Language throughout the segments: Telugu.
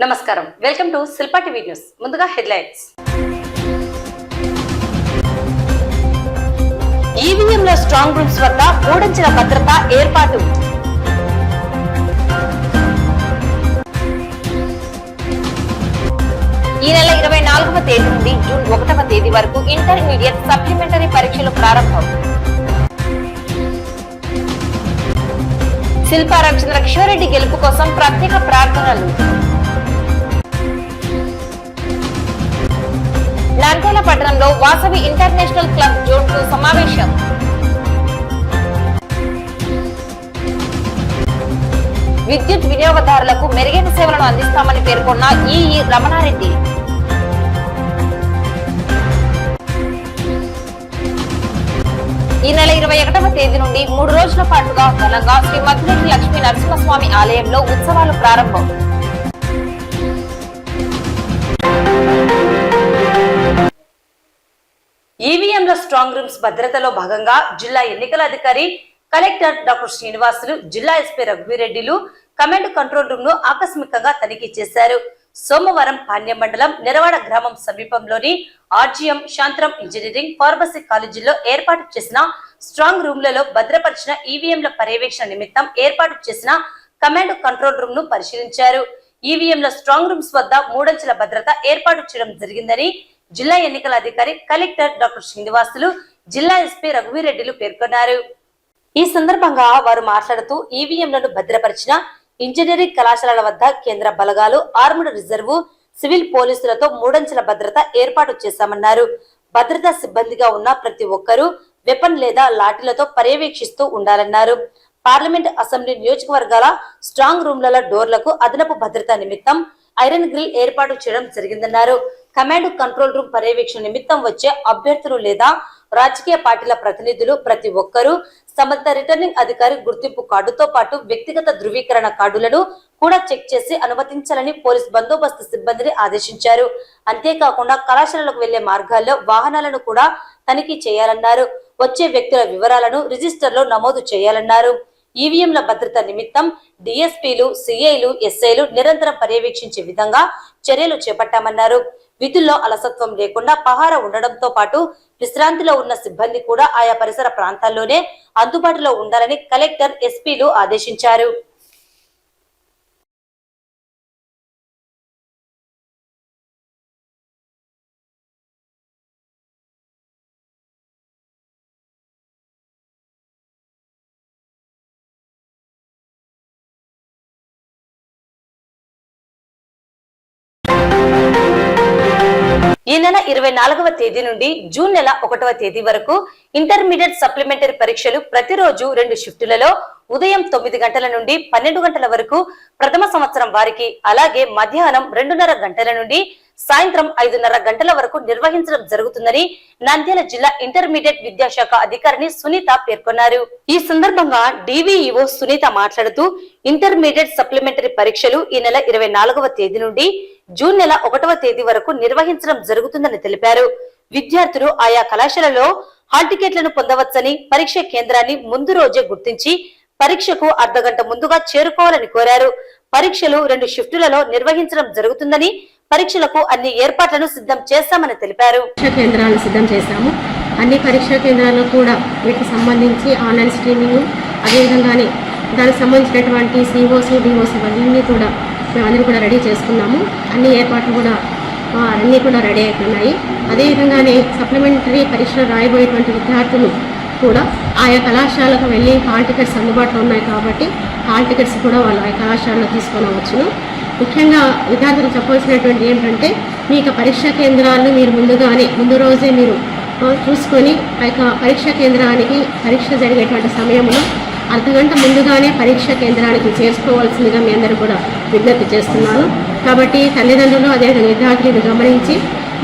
నమస్కారం, welcome to Shilpa TV news. ముందుగా హెడ్లైన్స్. ఈవీఎంల స్ట్రాంగ్ రూమ్స్ వద్ద మూడంచెల భద్రత ఏర్పాటు. ఈ నెల 24వ తేదీ నుండి జూన్ 1వ తేదీ వరకు ఇంటర్మీడియట్ సప్లిమెంటరీ పరీక్షలు ప్రారంభం. శిల్పా రామచంద్ర కిషోర్ రెడ్డి గెలుపు కోసం ప్రత్యేక ప్రార్థనలు. నంద్యాల పట్టణంలో వాసవి ఇంటర్నేషనల్ క్లబ్ జోన్ 2 సమావేశం. విద్యుత్ వినియోగదారులకు మెరుగైన సేవలను అందిస్తామని పేర్కొన్న ఈఈ రమణారెడ్డి. ఈ నెల 21వ తేదీ నుండి 3 రోజుల పాటుగా ఘనంగా శ్రీ మద్దిరెడ్డి లక్ష్మీ నరసింహస్వామి ఆలయంలో ఉత్సవాలు ప్రారంభం. ఈవీఎంల స్ట్రాంగ్ రూమ్స్ భద్రతలో భాగంగా జిల్లా ఎన్నికల అధికారి కలెక్టర్ డాక్టర్ శ్రీనివాసులు, జిల్లా ఎస్పీ రఘువీరెడ్డిలు కమాండ్ కంట్రోల్ రూమ్ ను ఆకస్మికంగా తనిఖీ చేశారు. సోమవారం పాణ్యం మండలం నెరవాడ గ్రామం సమీపంలోని ఆర్జీఎం, శాంతరం ఇంజనీరింగ్, ఫార్మసీ కాలేజీల్లో ఏర్పాటు చేసిన స్ట్రాంగ్ రూమ్లలో భద్రపరిచిన ఈవీఎంల పర్యవేక్షణ నిమిత్తం ఏర్పాటు చేసిన కమాండ్ కంట్రోల్ రూమ్ ను పరిశీలించారు. ఈవీఎంల స్ట్రాంగ్ రూమ్స్ వద్ద మూడంచెల భద్రత ఏర్పాటు చేయడం జరిగిందని జిల్లా ఎన్నికల అధికారి కలెక్టర్ డాక్టర్ శ్రీనివాసులు, జిల్లా ఎస్పీ రఘువీరెడ్డిలు పేర్కొన్నారు. ఈ సందర్భంగా వారు మాట్లాడుతూ ఈవీఎంలను భద్రపరిచిన ఇంజనీరింగ్ కళాశాలల వద్ద కేంద్ర బలగాలు, ఆర్మ్డ్ రిజర్వ్, సివిల్ పోలీసులతో మూడంచెల భద్రత ఏర్పాటు చేశామన్నారు. భద్రతా సిబ్బందిగా ఉన్న ప్రతి ఒక్కరూ వెపన్ లేదా లాఠీలతో పర్యవేక్షిస్తూ ఉండాలన్నారు. పార్లమెంట్, అసెంబ్లీ నియోజకవర్గాల స్ట్రాంగ్ రూమ్ల డోర్లకు అదనపు భద్రతా నిమిత్తం ఐరన్ గ్రిల్ ఏర్పాటు చేయడం జరిగిందన్నారు. కమాండ్ కంట్రోల్ రూమ్ పర్యవేక్షణ నిమిత్తం వచ్చే అభ్యర్థులు లేదా రాజకీయ పార్టీల ప్రతినిధులు ప్రతి ఒక్కరూ సంబంధిత రిటర్నింగ్ అధికారి గుర్తింపు కార్డుతో పాటు వ్యక్తిగత ధృవీకరణ కార్డులను కూడా చెక్ చేసి అనుమతించాలని పోలీస్ బందోబస్తు సిబ్బందిని ఆదేశించారు. అంతేకాకుండా కళాశాలలకు వెళ్లే మార్గాల్లో వాహనాలను కూడా తనిఖీ చేయాలన్నారు. వచ్చే వ్యక్తుల వివరాలను రిజిస్టర్లో నమోదు చేయాలన్నారు. ఈవీఎంల భద్రత నిమిత్తం డిఎస్పీలు, సిఐలు, ఎస్ఐలు నిరంతరం పర్యవేక్షించే విధంగా చర్యలు చేపట్టామన్నారు. విధుల్లో అలసత్వం లేకుండా పహారా ఉండడంతో పాటు విశ్రాంతిలో ఉన్న సిబ్బంది కూడా ఆయా పరిసర ప్రాంతాల్లోనే అందుబాటులో ఉండాలని కలెక్టర్, ఎస్పీలు ఆదేశించారు. ఈ నెల 24వ తేదీ నుండి జూన్ నెల 1వ తేదీ వరకు ఇంటర్మీడియట్ సప్లిమెంటరీ పరీక్షలు ప్రతిరోజు 2 షిఫ్టులలో ఉదయం 9 గంటల నుండి 12 గంటల వరకు ప్రథమ సంవత్సరం వారికి, అలాగే మధ్యాహ్నం 2:30 గంటల నుండి సాయంత్రం 5:30 గంటల వరకు నిర్వహించడం జరుగుతుందని నంద్యాల జిల్లా ఇంటర్మీడియట్ విద్యాశాఖ అధికారిని సునీత పేర్కొన్నారు. ఈ సందర్భంగా డివిఈఓ సునీత మాట్లాడుతూ ఇంటర్మీడియట్ సప్లిమెంటరీ పరీక్షలు ఈ నెల 24వ తేదీ నుండి జూన్ నెల 1వ తేదీ వరకు నిర్వహించడం జరుగుతుందని తెలిపారు. విద్యార్థులు ఆయా కళాశాలలో హాల్ టికెట్లను పొందవచ్చని, పరీక్ష కేంద్రాన్ని ముందు రోజే గుర్తించి పరీక్షకు అర్ధగంట ముందుగా చేరుకోవాలని కోరారు. పరీక్షలు 2 షిఫ్టులలో నిర్వహించడం జరుగుతుందని, పరీక్షలకు అన్ని ఏర్పాట్లను సిద్ధం చేస్తామని తెలిపారు. కేంద్రాలను సిద్ధం చేశాము. అన్ని పరీక్షా కేంద్రాల్లో కూడా వీటికి సంబంధించి ఆన్లైన్ స్ట్రీమింగ్, అదేవిధంగానే దానికి సంబంధించినటువంటి సిఓసి, డిఓసి అన్నీ కూడా మేమందరూ కూడా రెడీ చేసుకున్నాము. అన్ని ఏర్పాట్లు కూడా అన్నీ కూడా రెడీ అయిపోయినాయి. అదేవిధంగానే సప్లిమెంటరీ పరీక్షలు రాయబోయేటువంటి విద్యార్థులు కూడా ఆయా కళాశాలకు వెళ్ళి హాల్ టికెట్స్ అందుబాటులో ఉన్నాయి కాబట్టి హాల్ టికెట్స్ కూడా వాళ్ళు ఆ కళాశాలలో తీసుకొనవచ్చును. ముఖ్యంగా విద్యార్థులు చెప్పవలసినటువంటి ఏంటంటే, మీ పరీక్షా కేంద్రాలను మీరు ముందు రోజే మీరు చూసుకొని పరీక్షా కేంద్రానికి పరీక్ష జరిగేటువంటి సమయంలో అర్ధగంట ముందుగానే పరీక్షా కేంద్రానికి చేర్చుకోవాల్సిందిగా మీ అందరూ కూడా విజ్ఞప్తి చేస్తున్నాను. కాబట్టి తల్లిదండ్రులు, అదేవిధంగా విద్యార్థులను గమనించి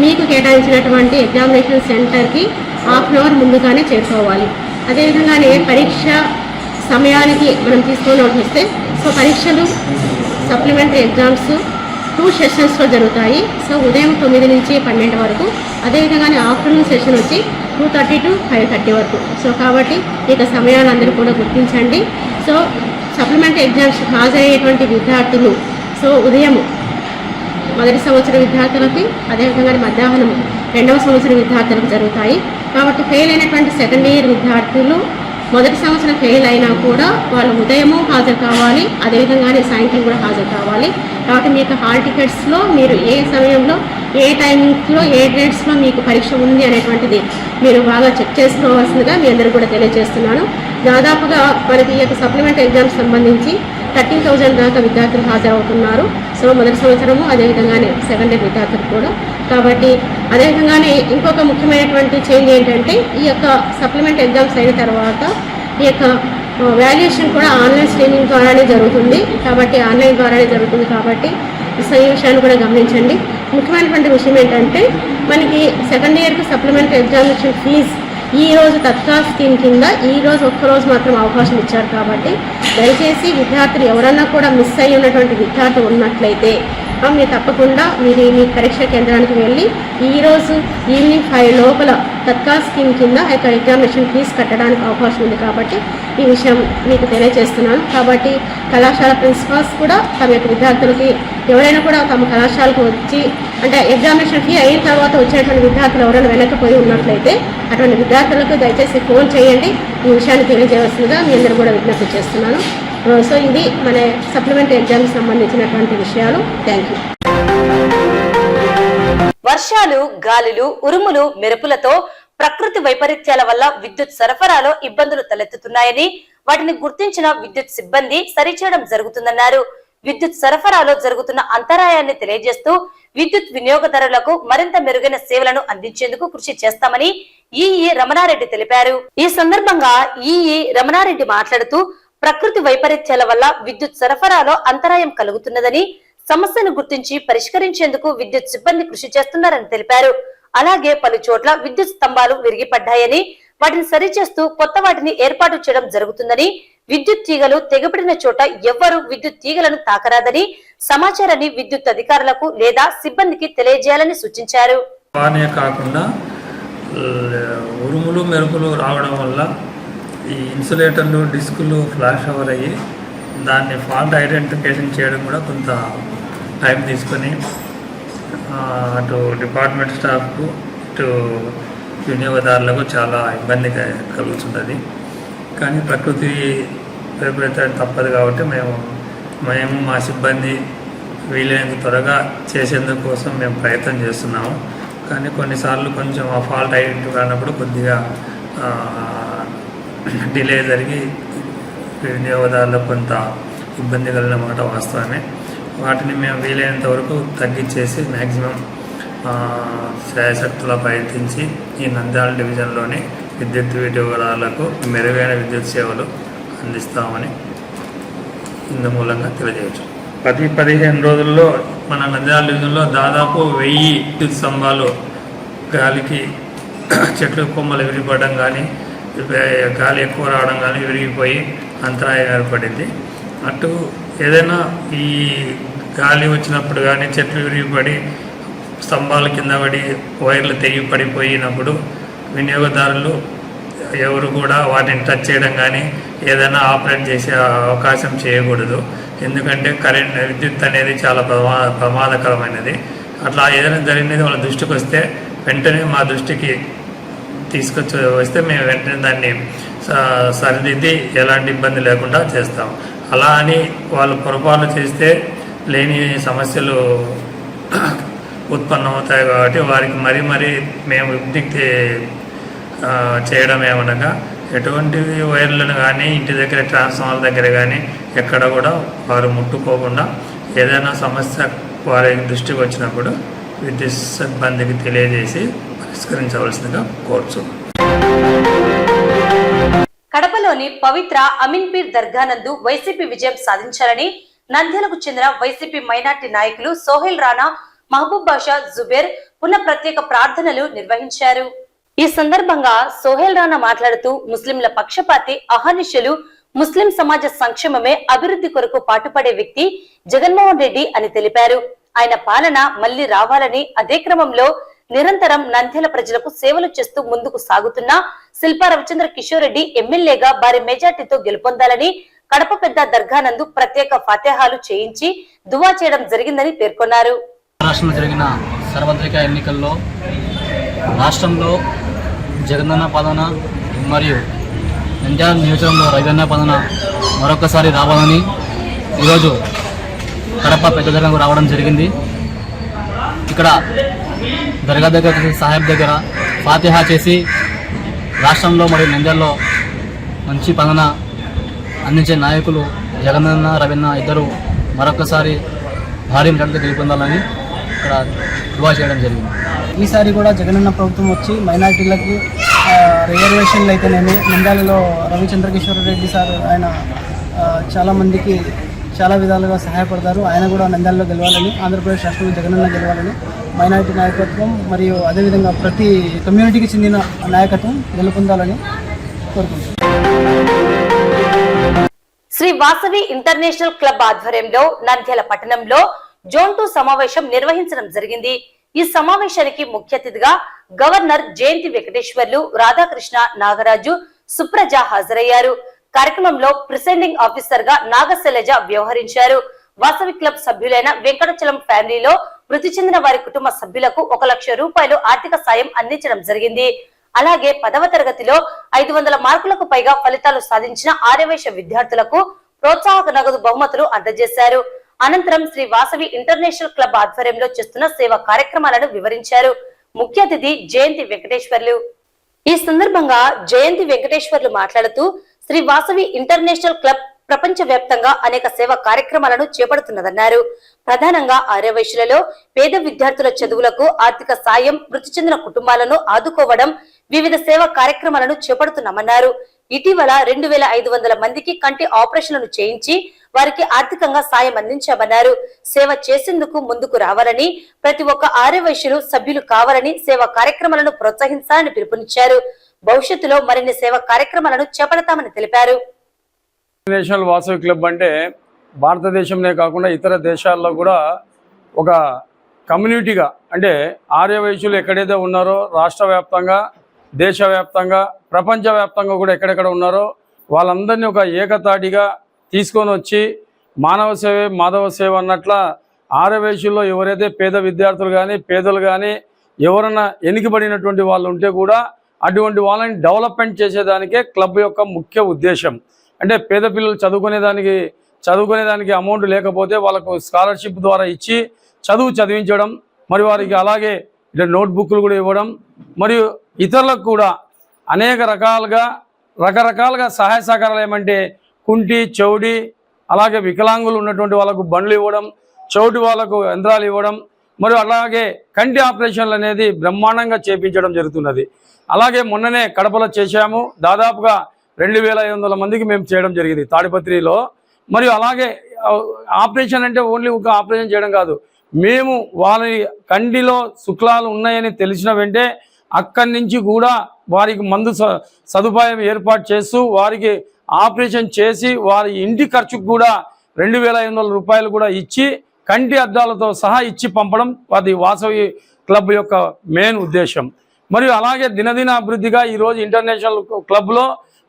మీకు కేటాయించినటువంటి ఎగ్జామినేషన్ సెంటర్కి హాఫ్ అన్ అవర్ ముందుగానే చేరుకోవాలి. అదేవిధంగానే పరీక్ష సమయానికి మనం తీసుకొని వస్తే పరీక్షలు సప్లిమెంటరీ ఎగ్జామ్స్ 2 సెషన్స్లో జరుగుతాయి. ఉదయం 9 నుంచి 12 వరకు, అదేవిధంగానే ఆఫ్టర్నూన్ సెషన్ వచ్చి 2:30 to 5:30 వరకు. కాబట్టి ఇక సమయాన్ని అందరూ కూడా గుర్తించండి. సప్లిమెంటరీ ఎగ్జామ్స్ హాజరయ్యేటువంటి విద్యార్థులు ఉదయం మొదటి సంవత్సర విద్యార్థులకి, అదేవిధంగా మధ్యాహ్నం రెండవ సంవత్సర విద్యార్థులకు జరుగుతాయి. కాబట్టి ఫెయిల్ అయినటువంటి సెకండ్ ఇయర్ విద్యార్థులు మొదటి సంవత్సరం ఫెయిల్ అయినా కూడా వాళ్ళు ఉదయము హాజరు కావాలి, అదేవిధంగానే సాయంత్రం కూడా హాజరు కావాలి. కాబట్టి మీకు హాల్ టికెట్స్లో మీరు ఏ సమయంలో, ఏ టైమింగ్స్లో, ఏ డేట్స్లో మీకు పరీక్ష ఉంది అనేటువంటిది మీరు బాగా చెక్ చేసుకోవాల్సిందిగా మీ అందరూ కూడా తెలియజేస్తున్నాను. దాదాపుగా మనకి ఈ యొక్క సప్లిమెంట్ ఎగ్జామ్స్ సంబంధించి 13,000 దాకా విద్యార్థులు హాజరవుతున్నారు. సో మొదటి సంవత్సరము, అదేవిధంగానే సెకండ్ ఇయర్ విద్యార్థులు కూడా. కాబట్టి అదేవిధంగానే ఇంకొక ముఖ్యమైనటువంటి చేంజ్ ఏంటంటే, ఈ యొక్క సప్లిమెంట్ ఎగ్జామ్స్ అయిన తర్వాత ఈ యొక్క వాల్యుయేషన్ కూడా ఆన్లైన్ స్ట్రీమింగ్ ద్వారానే జరుగుతుంది. కాబట్టి ఆన్లైన్ ద్వారానే జరుగుతుంది కాబట్టి ఈ విషయాన్ని కూడా గమనించండి. ముఖ్యమైనటువంటి విషయం ఏంటంటే, మనకి సెకండ్ ఇయర్కి సప్లిమెంట్ ఎగ్జామినేషన్ ఫీజు ఈరోజు తత్కాల్ స్కీమ్ కింద ఈరోజు ఒక్కరోజు మాత్రం అవకాశం ఇచ్చారు. కాబట్టి దయచేసి విద్యార్థులు ఎవరన్నా కూడా మిస్ అయ్యి ఉన్నటువంటి విద్యార్థులు ఉన్నట్లయితే మీరు తప్పకుండా మీరు మీ పరీక్షా కేంద్రానికి వెళ్ళి ఈరోజు ఈవినింగ్ 5 లోపల తత్కాల్ స్కీమ్ కింద ఆ యొక్క ఎగ్జామినేషన్ ఫీజు కట్టడానికి అవకాశం ఉంది. కాబట్టి ఈ విషయం మీకు తెలియజేస్తున్నాను. కాబట్టి కళాశాల ప్రిన్సిపాల్స్ కూడా తమ యొక్క విద్యార్థులకి ఎవరైనా కూడా తమ కళాశాలకు వచ్చి, అంటే ఎగ్జామినేషన్ ఫీ అయిన తర్వాత వచ్చేటువంటి విద్యార్థులు ఎవరైనా వెనక్కిపోయి ఉన్నట్లయితే అటువంటి విద్యార్థులకు దయచేసి ఫోన్ చేయండి. ఈ విషయాన్ని తెలియజేయవలసిందిగా మీ అందరూ కూడా విజ్ఞప్తి చేస్తున్నాను. సో ఇది మన సప్లిమెంటరీ ఎగ్జామ్కి సంబంధించినటువంటి విషయాలు. Thank you. వర్షాలు, గాలులు, ఉరుములు, మెరుపులతో ప్రకృతి వైపరీత్యాల వల్ల విద్యుత్ సరఫరాలో ఇబ్బందులు తలెత్తుతున్నాయని వాటిని గుర్తించిన విద్యుత్ సిబ్బంది సరిచేయడం జరుగుతుందన్నారు. విద్యుత్ సరఫరాలో జరుగుతున్న అంతరాయాన్ని తెలియజేస్తూ విద్యుత్ వినియోగదారులకు మరింత మెరుగైన సేవలను అందించేందుకు కృషి చేస్తామని ఈఈ రమణారెడ్డి తెలిపారు. ఈ సందర్భంగా ఈఈ రమణారెడ్డి మాట్లాడుతూ ప్రకృతి వైపరీత్యాల వల్ల విద్యుత్ సరఫరాలో అంతరాయం కలుగుతున్నదని, సమస్యను గుర్తించి పరిష్కరించేందుకు విద్యుత్ సిబ్బంది కృషి చేస్తున్నారని తెలిపారు. అలాగే పలు చోట్ల విద్యుత్ స్తంభాలు విరిగిపడ్డాయని, వాటిని సరిచేస్తూ కొత్త వాటిని ఏర్పాటు చేయడం జరుగుతుందని, విద్యుత్ తీగలు తెగబడిన చోట ఎవ్వరూ విద్యుత్ తీగలను తాకరాదని సమాచారాన్ని విద్యుత్ అధికారులకు లేదా సిబ్బందికి తెలియజేయాలని సూచించారు. కాకుండా ఉరుములు మెరుపులు రావడం వల్ల ఈ ఇన్సులేటర్లు, డిస్కులు ఫ్లాష్ ఓవర్ అయ్యి దాన్ని ఫాల్ట్ ఐడెంటిఫికేషన్ చేయడం కూడా కొంత టైం తీసుకొని అటు డిపార్ట్మెంట్ స్టాఫ్కు ఇటు వినియోగదారులకు చాలా ఇబ్బంది కలుగుతుంటుంది. కానీ ప్రకృతి వైపరీత్యం తప్పదు కాబట్టి మేము మా సిబ్బంది వీలైనంత త్వరగా చేసేందుకు కోసం మేము ప్రయత్నం చేస్తున్నాము. కానీ కొన్నిసార్లు కొంచెం ఆ ఫాల్ట్ ఐడెంటిఫై కానప్పుడు కొద్దిగా డిలే జరిగి వినియోగదారులకు కొంత ఇబ్బంది కలిగిన మాట వాస్తవమే. వాటిని మేము వీలైనంత వరకు తగ్గించేసి మ్యాక్సిమం శాయశక్తులా ప్రయత్నించి ఈ నంద్యాల డివిజన్లోని విద్యుత్ వినియోగదారులకు మెరుగైన విద్యుత్ సేవలు అందిస్తామని ఇందు మూలంగా తెలియజేయచ్చు. 10-15 రోజుల్లో మన నంద్యాల డివిజన్లో దాదాపు 1000 విద్యుత్ స్తంభాలు గాలికి చెట్లు కొమ్మలు విరిగిపడడం కానీ, గాలి ఎక్కువ రావడం కానీ విరిగిపోయి అంతరాయం ఏర్పడింది. అటు ఏదైనా ఈ గాలి వచ్చినప్పుడు కానీ చెట్లు విరిగిపడి స్తంభాల కింద పడి వైర్లు తెగి పడిపోయినప్పుడు వినియోగదారులు ఎవరు కూడా వాటిని టచ్ చేయడం కానీ ఏదైనా ఆపరేట్ చేసే అవకాశం చేయకూడదు. ఎందుకంటే విద్యుత్ అనేది చాలా ప్రమాదకరమైనది. అట్లా ఏదైనా జరిగినది వాళ్ళ దృష్టికి వస్తే వెంటనే మా దృష్టికి వస్తే మేము వెంటనే దాన్ని సరిదిద్ది ఎలాంటి ఇబ్బంది లేకుండా చేస్తాం. అలా అని వాళ్ళు పొరపాటు చేస్తే లేని సమస్యలు ఉత్పన్నమవుతాయి. కాబట్టి వారికి మరీ మేము విజ్ఞప్తి చేయడం ఏమనగా ఎటువంటి వైర్లను కానీ ఇంటి దగ్గర ట్రాన్స్ఫార్మర్ దగ్గర కానీ ఎక్కడ కూడా వారు ముట్టుకోకుండా ఏదైనా సమస్య వారి దృష్టికి వచ్చినప్పుడు విద్యుత్ సిబ్బందికి తెలియజేసి పరిష్కరించవలసిందిగా కోరుచున్నాం. కడపలోని పవిత్ర అమీన్పీర్ దర్గా నందు వైసీపీ విజయం సాధించాలని నంద్యాలకు చెందిన వైసీపీ మైనార్టీ నాయకులు సోహెల్ రాణా, మహబూబ్ బాషా, జుబేర్ పునః ప్రత్యేక ప్రార్థనలు నిర్వహించారు. ఈ సందర్భంగా సోహెల్ రాణా మాట్లాడుతూ ముస్లింల పక్షపాతి అహర్నిశలు ముస్లిం సమాజ సంక్షేమమే అభివృద్ధి కొరకు పాటుపడే వ్యక్తి జగన్మోహన్ రెడ్డి అని తెలిపారు. ఆయన పాలన మళ్లీ రావాలని, అదే క్రమంలో నిరంతరం నంద్యాల ప్రజలకు సేవలు చేస్తూ ముందుకు సాగుతున్న శిల్పా రవిచంద్ర కిషోర్ రెడ్డి ఎమ్మెల్యేగా భారీ మెజార్టీతో గెలుపొందాలని కడప పెద్ద దర్గా నందు ప్రత్యేక ఫాతిహాలు చేయించి దువా చేయడం జరిగిందని పేర్కొన్నారు. రాష్ట్రంలో జరిగిన సార్వత్రిక ఎన్నికల్లో రాష్ట్రంలో జగనన్న పాలన మరియు నంద్యాల నియోజకవర్గంలో రవీంద్ర పాలన మరొకసారి రావాలని ఈరోజు కడప పెద్ద దర్గాకు రావడం జరిగింది. ఇక్కడ దర్గా దగ్గర సాహెబ్ దగ్గర ఫాతిహా చేసి రాష్ట్రంలో మరియు నంద్యాలలో మంచి పాలన అందించే నాయకులు జగనన్న రవీంద్ర ఇద్దరు మరొకసారి భారీ మెజార్టీతో గెలుపొందాలని ఇక్కడ దువా చేయడం జరిగింది. ఈసారి కూడా జగనన్న ప్రభుత్వం వచ్చి మైనారిటీలకు రిజర్వేషన్లు అయితేనేమి నంద్యాలలో రవిచంద్రకిషోర్ రెడ్డి సార్ ఆయన చాలామందికి చాలా విధాలుగా సహాయపడతారు. ఆయన కూడా నంద్యాలలో గెలవాలని, ఆంధ్రప్రదేశ్ రాష్ట్రంలో జగనన్న గెలవాలని మైనారిటీ నాయకత్వం మరియు అదేవిధంగా ప్రతి కమ్యూనిటీకి చెందిన నాయకత్వం గెలుపొందాలని కోరుకుంటున్నాను. శ్రీ వాసవి ఇంటర్నేషనల్ క్లబ్ ఆధ్వర్యంలో నంద్యాల పట్టణంలో జోన్ 2 సమావేశం నిర్వహించడం జరిగింది. ఈ సమావేశానికి ముఖ్య అతిథిగా గవర్నర్ జయంతి వెంకటేశ్వర్లు, రాధాకృష్ణ, నాగరాజు, సుప్రజ హాజరయ్యారు. కార్యక్రమంలో ప్రిసైడింగ్ ఆఫీసర్ గా నాగశైలజ వ్యవహరించారు. వాసవి క్లబ్ సభ్యులైన వెంకటచలం ఫ్యామిలీలో మృతి చెందిన వారి కుటుంబ సభ్యులకు 1 లక్ష రూపాయలు ఆర్థిక సాయం అందించడం జరిగింది. అలాగే 10వ తరగతిలో 500 మార్కులకు పైగా ఫలితాలు సాధించిన ఆర్యవైశ్య విద్యార్థులకు ప్రోత్సాహక నగదు బహుమతులు అందజేశారు. అనంతరం శ్రీ వాసవి ఇంటర్నేషనల్ క్లబ్ ఆధ్వర్యంలో చేస్తున్న సేవా కార్యక్రమాలను వివరించారు ముఖ్య అతిథి జయంతి వెంకటేశ్వర్లు. ఈ సందర్భంగా జయంతి వెంకటేశ్వర్లు మాట్లాడుతూ శ్రీ వాసవి ఇంటర్నేషనల్ క్లబ్ ప్రపంచ వ్యాప్తంగా అనేక సేవా కార్యక్రమాలను చేపడుతున్నదన్నారు. ప్రధానంగా ఆర్యవైశ్యులలో పేద విద్యార్థుల చదువులకు ఆర్థిక సాయం, మృతి చెందిన కుటుంబాలను ఆదుకోవడం, వివిధ సేవా కార్యక్రమాలను చేపడుతున్నామన్నారు. ఇటీవల 2500 మందికి కంటి ఆపరేషన్లను చేయించి వారికి ఆర్థికంగా సాయం అందించామన్నారు. సేవ చేసేందుకు ముందుకు రావాలని, ప్రతి ఒక్క ఆర్యవైశ్యులు సభ్యులు కావాలని, సేవా కార్యక్రమాలను ప్రోత్సహించాలని పిలుపునిచ్చారు. భవిష్యత్తులో మరిన్ని సేవా కార్యక్రమాలను చేపడతామని తెలిపారు. నేషనల్ వాసవి క్లబ్ అంటే భారతదేశంలో కాకుండా ఇతర దేశాల్లో కూడా ఒక కమ్యూనిటీగా, అంటే ఆర్యవైశ్యులు ఎక్కడైతే ఉన్నారో రాష్ట్ర వ్యాప్తంగా, దేశవ్యాప్తంగా, ప్రపంచవ్యాప్తంగా కూడా ఎక్కడెక్కడ ఉన్నారో వాళ్ళందరినీ ఒక ఏకతాటిగా తీసుకొని వచ్చి మానవ సేవే మాధవ సేవ అన్నట్ల ఆర్యవైశ్యుల్లో ఎవరైతే పేద విద్యార్థులు కానీ, పేదలు కానీ, ఎవరైనా వెనుకబడినటువంటి వాళ్ళు ఉంటే కూడా అటువంటి వాళ్ళని డెవలప్మెంట్ చేసేదానికే క్లబ్ యొక్క ముఖ్య ఉద్దేశం. అంటే పేద పిల్లలు చదువుకునేదానికి అమౌంట్ లేకపోతే వాళ్ళకు స్కాలర్షిప్ ద్వారా ఇచ్చి చదివించడం, మరి వారికి అలాగే నోట్బుక్లు కూడా ఇవ్వడం, మరియు ఇతరులకు కూడా అనేక రకరకాలుగా సహాయ సహకారాలు ఏమంటే కుంటి, చెవిటి, అలాగే వికలాంగులు ఉన్నటువంటి వాళ్ళకు బండ్లు ఇవ్వడం, చెవిటి వాళ్ళకు యంత్రాలు ఇవ్వడం, మరియు అలాగే కంటి ఆపరేషన్లు అనేది బ్రహ్మాండంగా చేపించడం జరుగుతున్నది. అలాగే మొన్ననే కడపలో చేశాము. దాదాపుగా 2500 మందికి మేము చేయడం జరిగింది తాడిపత్రిలో. మరియు అలాగే ఆపరేషన్ అంటే ఓన్లీ ఒక ఆపరేషన్ చేయడం కాదు, మేము వాళ్ళ కంటిలో శుక్లాలు ఉన్నాయని తెలిసిన వెంటనే అక్కడి నుంచి కూడా వారికి మందు సదుపాయం ఏర్పాటు చేస్తూ వారికి ఆపరేషన్ చేసి వారి ఇంటి ఖర్చుకు కూడా 2500 రూపాయలు కూడా ఇచ్చి కంటి అద్దాలతో సహా ఇచ్చి పంపడం అది వాసవి క్లబ్ యొక్క మెయిన్ ఉద్దేశం. మరియు అలాగే దినదిన అభివృద్ధిగా ఈరోజు ఇంటర్నేషనల్ క్లబ్లో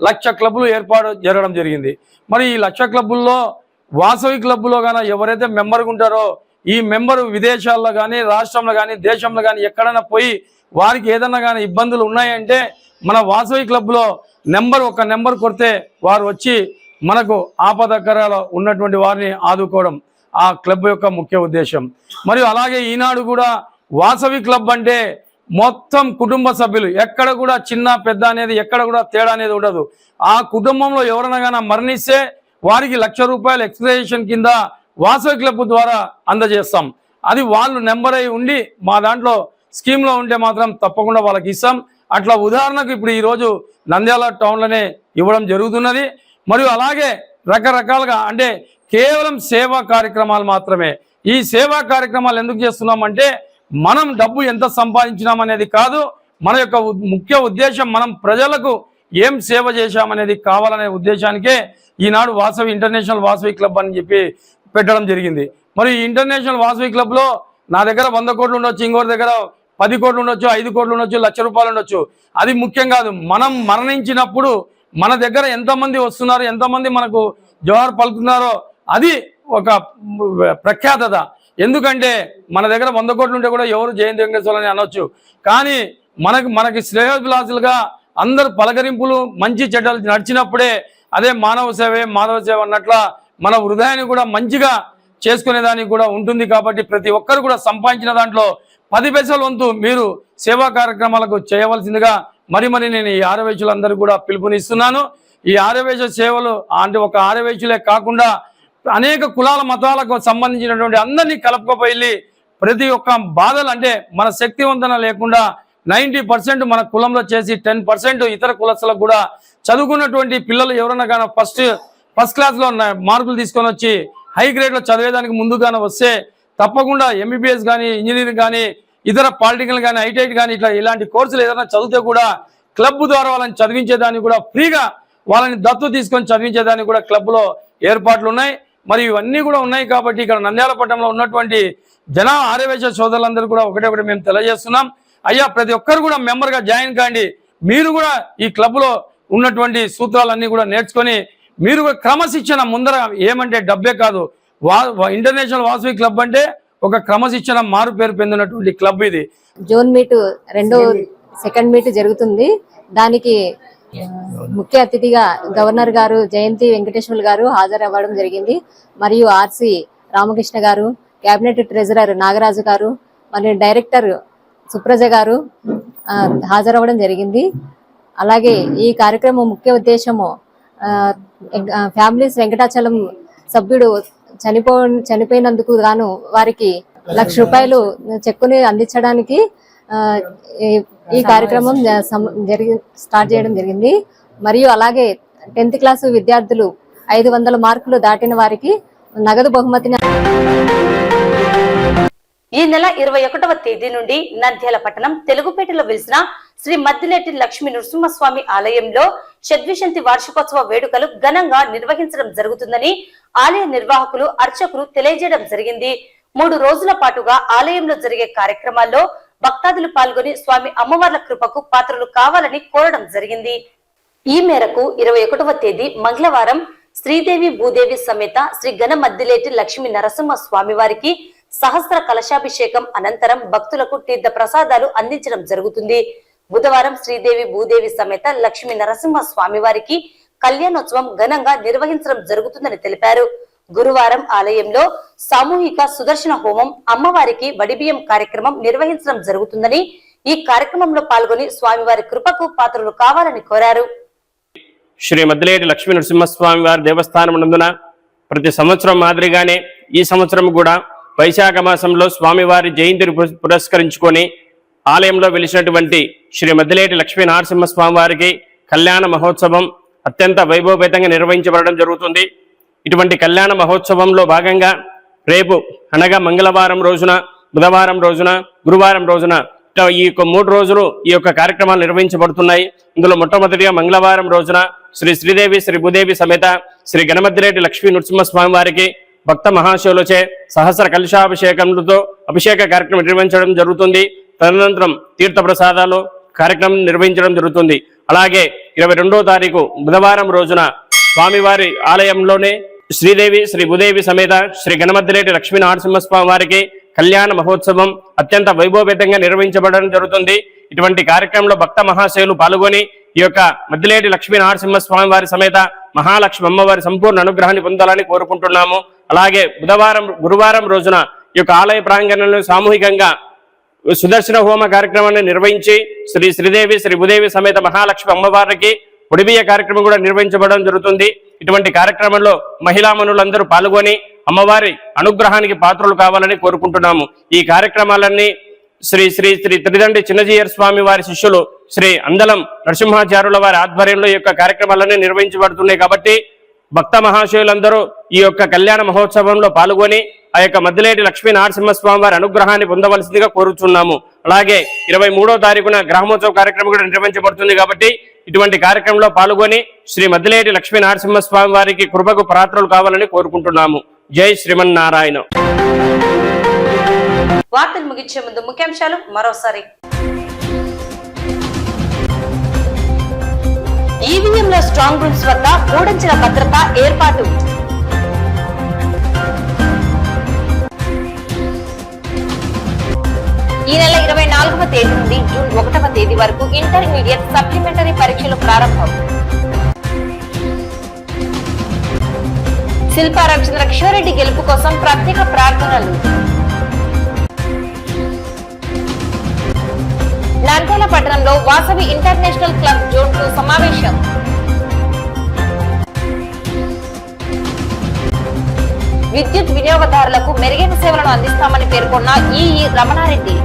1,00,000 క్లబ్లు ఏర్పాటు జరగడం జరిగింది. మరి ఈ 1,00,000 క్లబ్బుల్లో వాసవి క్లబ్లో కానీ ఎవరైతే మెంబర్గా ఉంటారో ఈ మెంబరు విదేశాల్లో కానీ, రాష్ట్రంలో కానీ, దేశంలో కానీ ఎక్కడైనా పోయి వారికి ఏదన్నా కానీ ఇబ్బందులు ఉన్నాయంటే మన వాసవి క్లబ్లో ఒక నెంబర్ కొడితే వారు వచ్చి మనకు ఆపదకరాలు ఉన్నటువంటి వారిని ఆదుకోవడం ఆ క్లబ్ యొక్క ముఖ్య ఉద్దేశం. మరియు అలాగే ఈనాడు కూడా వాసవి క్లబ్ అంటే మొత్తం కుటుంబ సభ్యులు, ఎక్కడ కూడా చిన్న పెద్ద అనేది ఎక్కడ కూడా తేడా అనేది ఉండదు. ఆ కుటుంబంలో ఎవరైనా కానీ మరణిస్తే వారికి 1,00,000 రూపాయలు ఎక్స్గ్రేషన్ కింద వాసవి క్లబ్ ద్వారా అందజేస్తాం. అది వాళ్ళు నెంబర్ అయి ఉండి మా దాంట్లో స్కీమ్లో ఉంటే మాత్రం తప్పకుండా వాళ్ళకి ఇస్తాం. అట్లా ఉదాహరణకు ఇప్పుడు ఈరోజు నంద్యాల టౌన్లోనే ఇవ్వడం జరుగుతున్నది. మరియు అలాగే రకరకాలుగా అంటే కేవలం సేవా కార్యక్రమాలు మాత్రమే. ఈ సేవా కార్యక్రమాలు ఎందుకు చేస్తున్నామంటే మనం డబ్బు ఎంత సంపాదించినామనేది కాదు, మన యొక్క ముఖ్య ఉద్దేశం మనం ప్రజలకు ఏం సేవ చేశామనేది కావాలనే ఉద్దేశానికే ఈనాడు వాసవి ఇంటర్నేషనల్ వాసవి క్లబ్ అని చెప్పి పెట్టడం జరిగింది. మరి ఈ ఇంటర్నేషనల్ వాసవి క్లబ్లో నా దగ్గర 100 కోట్లు ఉండొచ్చు, ఇంకోటి దగ్గర 10 కోట్లు ఉండొచ్చు, 5 కోట్లు ఉండొచ్చు, 1,00,000 రూపాయలు ఉండొచ్చు. అది ముఖ్యం కాదు. మనం మరణించినప్పుడు మన దగ్గర ఎంతమంది వస్తున్నారు, ఎంతమంది మనకు జోహార్ పలుకుతున్నారో అది ఒక ప్రఖ్యాతత. ఎందుకంటే మన దగ్గర 100 కోట్లు ఉంటే కూడా ఎవరు జయంతి వెంకటేశ్వర అని అనొచ్చు, కానీ మనకి శ్రేయోభిలాసులుగా అందరు పలకరింపులు మంచి చెడ్డలు నడిచినప్పుడే అదే మానవ సేవే మాధవ సేవ అన్నట్ల మన హృదయాన్ని కూడా మంచిగా చేసుకునేదానికి కూడా ఉంటుంది. కాబట్టి ప్రతి ఒక్కరు కూడా సంపాదించిన దాంట్లో 10 పైసల వంతు మీరు సేవా కార్యక్రమాలకు చేయవలసిందిగా మరి నేను ఈ ఆర్యవైశ్యులందరూ కూడా పిలుపునిస్తున్నాను. ఈ ఆర్యవైశ్య సేవలు అంటే ఒక ఆర్యవైశ్యులే కాకుండా అనేక కులాల మతాలకు సంబంధించినటువంటి అందరినీ కలుపుకపోయి ప్రతి ఒక్క బాధలు అంటే మన శక్తివంతన లేకుండా 90% మన కులంలో చేసి 10% ఇతర కులస్తులకు కూడా చదువుకున్నటువంటి పిల్లలు ఎవరన్నా కానీ ఫస్ట్ క్లాస్లో మార్కులు తీసుకొని వచ్చి హై గ్రేడ్లో చదివేదానికి ముందుగానే వస్తే తప్పకుండా ఎంబీబీఎస్ కానీ ఇంజనీరింగ్ కానీ ఇతర పాలిటెక్నికల్ కానీ ఐటీఐ కానీ ఇలాంటి కోర్సులు ఏదైనా చదివితే కూడా క్లబ్ ద్వారా వాళ్ళని చదివించేదానికి కూడా ఫ్రీగా వాళ్ళని దత్తు తీసుకొని చదివించేదానికి కూడా క్లబ్లో ఏర్పాట్లు ఉన్నాయి. మరి ఇవన్నీ కూడా ఉన్నాయి. కాబట్టి ఇక్కడ నంద్యాల పట్టణంలో ఉన్నటువంటి ఆర్యవైశ్య సోదరులందరూ కూడా ఒకటే మేము తెలియజేస్తున్నాం. అయ్యా ప్రతి ఒక్కరు కూడా మెంబర్గా జాయిన్ కాండి. మీరు కూడా ఈ క్లబ్లో ఉన్నటువంటి సూత్రాలన్నీ కూడా నేర్చుకొని మీరు క్రమశిక్షణ ముందర ఏమంటే డబ్బే కాదు, ఇంటర్నేషనల్ వాసవి క్లబ్ అంటే ఒక క్రమశిక్షణ మారు పేరు పొందినటువంటి క్లబ్ ఇది. జోన్ మీట్ సెకండ్ మీట్ జరుగుతుంది. దానికి ముఖ్య అతిథిగా గవర్నర్ గారు జయంతి వెంకటేశ్వర్ గారు హాజరవ్వడం జరిగింది. మరియు ఆర్సి రామకృష్ణ గారు, కేబినెట్ ట్రెజరర్ నాగరాజు గారు, మరియు డైరెక్టర్ సుప్రజ గారు హాజరవ్వడం జరిగింది. అలాగే ఈ కార్యక్రమం ముఖ్య ఉద్దేశము ఫ్యామిలీస్ వెంకటాచలం సభ్యుడు చనిపోయినందుకు గాను వారికి ₹1,00,000 చెక్కుని అందించడానికి ఈ కార్యక్రమం స్టార్ట్ చేయడం జరిగింది. మరియు అలాగే 10th క్లాసు విద్యార్థులు 500 మార్కులు దాటిన వారికి నగదు బహుమతిని ఈ నెల 21వ తేదీ నుండి నంద్యాల పట్టణం తెలుగుపేటలో వెలిసిన శ్రీ మద్దిలేటి లక్ష్మీ నృసింహస్వామి ఆలయంలో షడ్విశంతి వార్షికోత్సవ వేడుకలు ఘనంగా నిర్వహించడం జరుగుతుందని ఆలయ నిర్వాహకులు అర్చకులు తెలియజేయడం జరిగింది. 3 రోజుల పాటుగా ఆలయంలో జరిగే కార్యక్రమాల్లో భక్తాదులు పాల్గొని స్వామి అమ్మవార్ల కృపకు పాత్రలు కావాలని కోరడం జరిగింది. ఈ మేరకు 21వ తేదీ మంగళవారం శ్రీదేవి భూదేవి సమేత శ్రీ గణ మద్దిలేటి లక్ష్మీ నరసింహ స్వామి వారికి సహస్ర కలశాభిషేకం అనంతరం భక్తులకు తీర్థ ప్రసాదాలు అందించడం జరుగుతుంది. బుధవారం శ్రీదేవి భూదేవి సమేత లక్ష్మీ నరసింహ స్వామి వారికి కళ్యాణోత్సవం ఘనంగా నిర్వహించడం జరుగుతుందని తెలిపారు. గురువారం ఆలయంలో సామూహిక సుదర్శన హోమం, అమ్మవారికి వడిబియ్యం కార్యక్రమం నిర్వహించడం జరుగుతుందని, ఈ కార్యక్రమంలో పాల్గొని స్వామివారి కృపకు పాత్రలు కావాలని కోరారు. శ్రీ మద్దిలేటి లక్ష్మీ నరసింహస్వామి వారి దేవస్థానం నందున ప్రతి సంవత్సరం మాదిరిగానే ఈ సంవత్సరం కూడా వైశాఖ మాసంలో స్వామివారి జయంతిని పురస్కరించుకొని ఆలయంలో వెలిసినటువంటి శ్రీ మద్దిలేటి లక్ష్మీ నరసింహస్వామి వారికి కళ్యాణ మహోత్సవం అత్యంత వైభవపేతంగా నిర్వహించబడడం జరుగుతుంది. ఇటువంటి కళ్యాణ మహోత్సవంలో భాగంగా రేపు అనగా మంగళవారం రోజున, బుధవారం రోజున, గురువారం రోజున ఈ 3 రోజులు ఈ యొక్క కార్యక్రమాలు నిర్వహించబడుతున్నాయి. ఇందులో మొట్టమొదటిగా మంగళవారం రోజున శ్రీదేవి శ్రీ భూదేవి సమేత శ్రీ గణమద్దిలేటి లక్ష్మీ నృసింహస్వామి వారికి భక్త మహాశివులచే సహస్ర కలశాభిషేకములతో అభిషేక కార్యక్రమం నిర్వహించడం జరుగుతుంది. తదనంతరం తీర్థ ప్రసాదాలు కార్యక్రమం నిర్వహించడం జరుగుతుంది. అలాగే 22వ తారీఖు బుధవారం రోజున స్వామివారి ఆలయంలోనే శ్రీదేవి శ్రీ భూదేవి సమేత శ్రీ గణమద్దిలేటి లక్ష్మీ నరసింహస్వామి వారికి కళ్యాణ మహోత్సవం అత్యంత వైభవపేతంగా నిర్వహించబడడం జరుగుతుంది. ఇటువంటి కార్యక్రమంలో భక్త మహాశయులు పాల్గొని ఈ యొక్క మద్దిలేటి లక్ష్మీ నరసింహస్వామి వారి సమేత మహాలక్ష్మి అమ్మవారి సంపూర్ణ అనుగ్రహాన్ని పొందాలని కోరుకుంటున్నాము. అలాగే గురువారం రోజున ఈ యొక్క ఆలయ ప్రాంగణంలో సామూహికంగా సుదర్శన హోమ కార్యక్రమాన్ని నిర్వహించి శ్రీదేవి శ్రీ భూదేవి సమేత మహాలక్ష్మి అమ్మవారికి పొడిబియ్య కార్యక్రమం కూడా నిర్వహించబడడం జరుగుతుంది. ఇటువంటి కార్యక్రమంలో మహిళామణులందరూ పాల్గొని అమ్మవారి అనుగ్రహానికి పాత్రలు కావాలని కోరుకుంటున్నాము. ఈ కార్యక్రమాలన్నీ శ్రీ శ్రీ శ్రీ త్రిదండి చిన్నజీయర్ స్వామి వారి శిష్యులు శ్రీ అందలం నరసింహాచార్యుల వారి ఆధ్వర్యంలో ఈ యొక్క కార్యక్రమాలన్నీ నిర్వహించబడుతున్నాయి. కాబట్టి భక్త మహాశయులందరూ ఈ యొక్క కళ్యాణ మహోత్సవంలో పాల్గొని ఆ యొక్క మద్దిలేటి లక్ష్మీ నరసింహస్వామి వారి అనుగ్రహాన్ని పొందవలసిందిగా కోరుచున్నాము. అలాగే 23వ తారీఖున గ్రహమోత్సవ కార్యక్రమం కూడా నిర్వహించబడుతుంది. కాబట్టి ఇటువంటి కార్యక్రమంలో పాల్గొని శ్రీ మద్దిలేటి లక్ష్మీ నరసింహస్వామి వారికి కృపకు పాత్రలు కావాలని కోరుకుంటున్నాము. జై శ్రీమన్నారాయణ. వార్తలు ముగించే ముందు ముఖ్యాంశాలు మరోసారి. ఈవీఎంల స్ట్రాంగ్ రూమ్స్ వద్ద 3 అంచెల భద్రత ఏర్పాటు. ఈ నెల 24వ తేదీ నుండి జూన్ 1వ తేదీ వరకు ఇంటర్మీడియట్ సప్లిమెంటరీ పరీక్షలు ప్రారంభం. శిల్పా రవిచంద్ర కిషోర్ రెడ్డి గెలుపు కోసం ప్రత్యేక ప్రార్థనలు. నంద్యాల పట్టణంలో వాసవి ఇంటర్నేషనల్ క్లబ్ జోన్ 2 సమావేశం. విద్యుత్ వినియోగదారులకు మెరుగైన సేవలను అందిస్తామని పేర్కొన్న ఈఈ రమణారెడ్డి.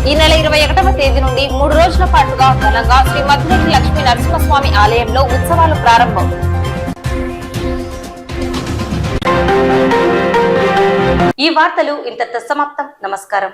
ఈ నెల 21వ తేదీ నుండి 3 రోజుల పాటుగా ఘనంగా శ్రీ మద్దిలేటి లక్ష్మీ నరసింహస్వామి ఆలయంలో ఉత్సవాలు ప్రారంభం. ఈ వార్తలు ఇంతటితో సమాప్తం. నమస్కారం.